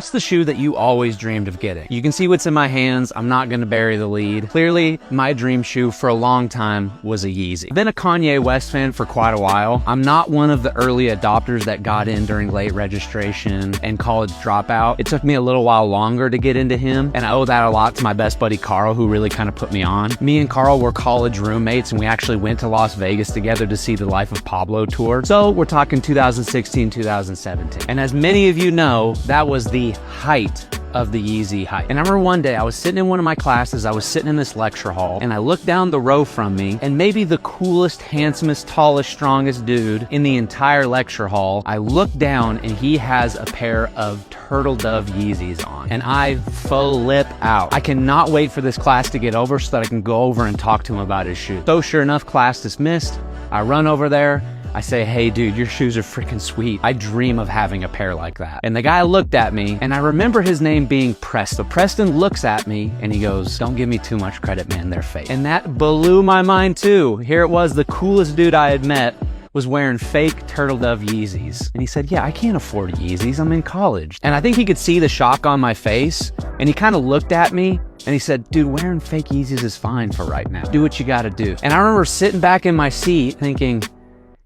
What's the shoe that you always dreamed of getting? You can see what's in my hands. I'm not gonna bury the lead. Clearly, my dream shoe for a long time was a Yeezy. I've been a Kanye West fan for quite a while. I'm not one of the early adopters that got in during late registration and college dropout. It took me a little while longer to get into him, and I owe that a lot to my best buddy Carl, who really kind of put me on. Me and Carl were college roommates, and we actually went to Las Vegas together to see the Life of Pablo tour. So we're talking 2016, 2017. And as many of you know, that was the height of the Yeezy hype. And I remember one day I was sitting in one of my classes, I was sitting in this lecture hall, and I looked down the row from me, and maybe the coolest, handsomest, tallest, strongest dude in the entire lecture hall, I looked down and he has a pair of Turtle Dove Yeezys on. And I flip out. I cannot wait for this class to get over so that I can go over and talk to him about his shoes. So sure enough, class dismissed. I run over there. I say, hey dude, your shoes are freaking sweet. I dream of having a pair like that. And the guy looked at me, and I remember his name being Preston. Preston looks at me and he goes, don't give me too much credit, man, they're fake. And that blew my mind too. Here it was, the coolest dude I had met was wearing fake Turtle Dove Yeezys. And he said, yeah, I can't afford Yeezys, I'm in college. And I think he could see the shock on my face, and he kind of looked at me and he said, dude, wearing fake Yeezys is fine for right now. Do what you gotta do. And I remember sitting back in my seat thinking,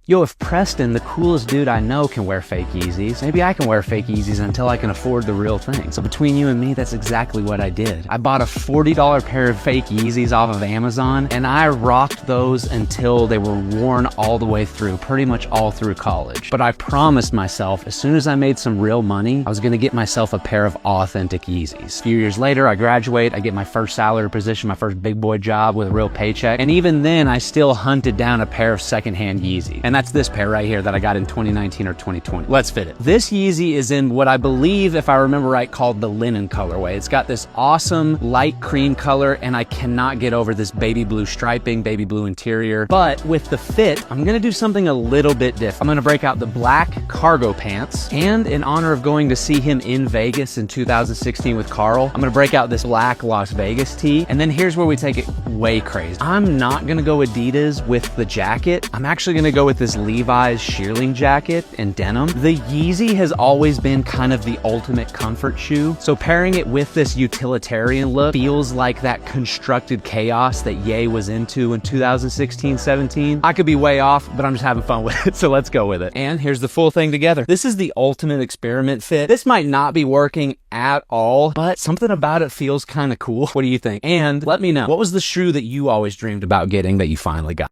yo, if Preston, the coolest dude I know, can wear fake Yeezys, maybe I can wear fake Yeezys until I can afford the real thing. So between you and me, that's exactly what I did. I bought a $40 pair of fake Yeezys off of Amazon, and I rocked those until they were worn all the way through, pretty much all through college. But I promised myself, as soon as I made some real money, I was gonna get myself a pair of authentic Yeezys. A few years later, I graduate, I get my first salary position, my first big boy job with a real paycheck, and even then, I still hunted down a pair of secondhand Yeezys. And that's this pair right here that I got in 2019 or 2020. Let's fit it. This Yeezy is in what I believe, if I remember right, called the linen colorway. It's got this awesome light cream color, and I cannot get over this baby blue striping, baby blue interior. But with the fit, I'm gonna do something a little bit different. I'm gonna break out the black cargo pants, and in honor of going to see him in Vegas in 2016 with Carl, I'm gonna break out this black Las Vegas tee. And then here's where we take it way crazy. I'm not gonna go Adidas with the jacket. I'm actually gonna go with this Levi's shearling jacket and denim. The Yeezy has always been kind of the ultimate comfort shoe, so pairing it with this utilitarian look feels like that constructed chaos that Ye was into in 2016-17. I could be way off, but I'm just having fun with it, so let's go with it. And here's the full thing together. This is the ultimate experiment fit. This might not be working at all, but something about it feels kind of cool. What do you think? And let me know, what was the shoe that you always dreamed about getting that you finally got?